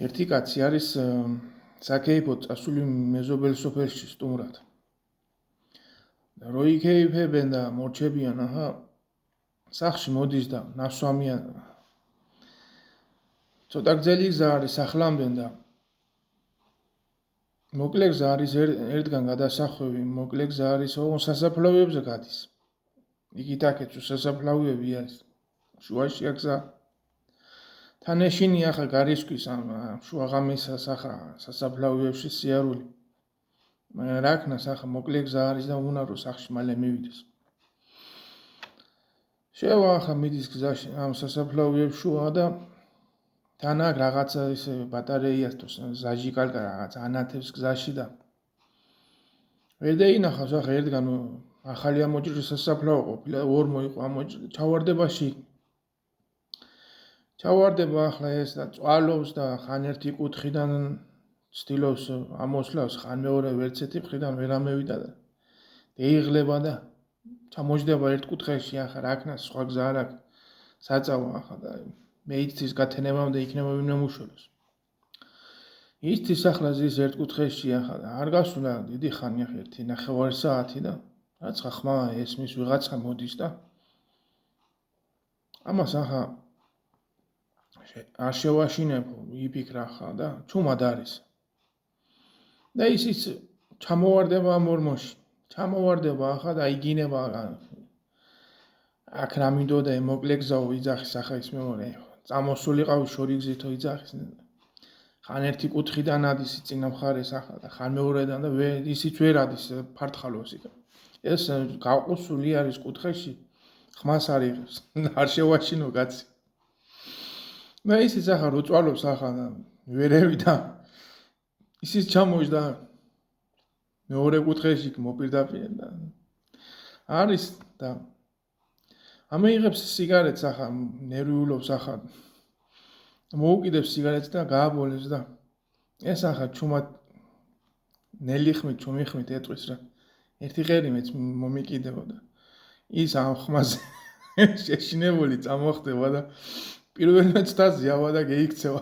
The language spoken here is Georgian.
ერთი კაცი არის საკეიფოდ წასული მეზობელ სოფელში სტუმრად. რო იქეიფებენ და მორჩებიან, სახლში მოდის და ნასვამიან. ცოტა გრძელი გზა არის სახლამდენ და მოკლე გზა არის ერთგან გადასახვევი, მოკლე გზა არის სასაფლაოებზე გადის. იქით აქეთ სასაფლაოები არის. შუაშია გზა. თან ეშინია ახლა გარისკვის ამ შუაღამისას ახლა სასაფლაოებში სიარული. მაგრამ რა ქნას ახლა მოკლე გზა არის და უნდა რომ სახლში მალე მივიდეს. შევა ახლა მიდის გზაში ამ სასაფლაოებში შუა და თან აქ რაღაცა ისე ბატარეიას თუ ზაჟიკალკა რაღაც ანათებს გზაში და ვერ დაინახავს ახლა ერთგან ახალი ამოჭრის სასაფლაო ყოფილა, ორ მოიყო ამოჭრი, ჩავარდებაში. ჩავარდება ახლა ეს და წვალობს და ხან ერთი კუთხიდან ცდილობს ამოსვლას, ხან მეორე ვერც ერთი მხრიდან ვერ ამევიდა და ეიღლება და ჩამოჯდება ერთ კუთხეში ახლა რა ქნას სხვა გზა არ აქვს. საწავა ახლა და მეიცის გათენებამდე იქნება ვინმე მუშველოს. ისთვის ახლა ზის ერთ კუთხეში ახლა არ გასულა დიდი ხანი ახლა ერთი ნახევარი საათი და რაცა ხმა ესმის ვიღაცა მოდის და ამას ახლა არ შევაშინებო იფიქრა ახლა და ჩუმად არის. და ისიც ჩამოვარდება ამ ორმოში. ჩამოვარდება ახლა და იგინება აქ რა მინდოდა მოკლე გზაო იძახის ახლა ის მეორე წამოსულიყავი შორი გზითო იძახის. ხან ერთი კუთხიდან ადის წინა მხარეს ახლა და ხან მეორედან და ისიც ვერ ადის ფართხალოს იქ. ეს გაყუსული არის კუთხეში ხმას არ იღებს. არ შევაშინო კაცი. და ისიც ახლა რო წვალობს ახლა და ვერევიდა ისიც ჩამოჯდა მეორე კუთხეში მოპირდაპირე და არის და ამეიღებს სიგარეტს ახლა ნერვიულობს ახლა მოუკიდებს სიგარეტს და გააბოლებს და ეს ახლა ჩუმად ნელი ხმით ჩუმი ხმით ეტყვის რა ერთი ღერიმეც მომიკიდებოდა ის ამ ხმაზე შეშინებული წამოხდება და პირველ მეცდას ზიავა და გეიქცევა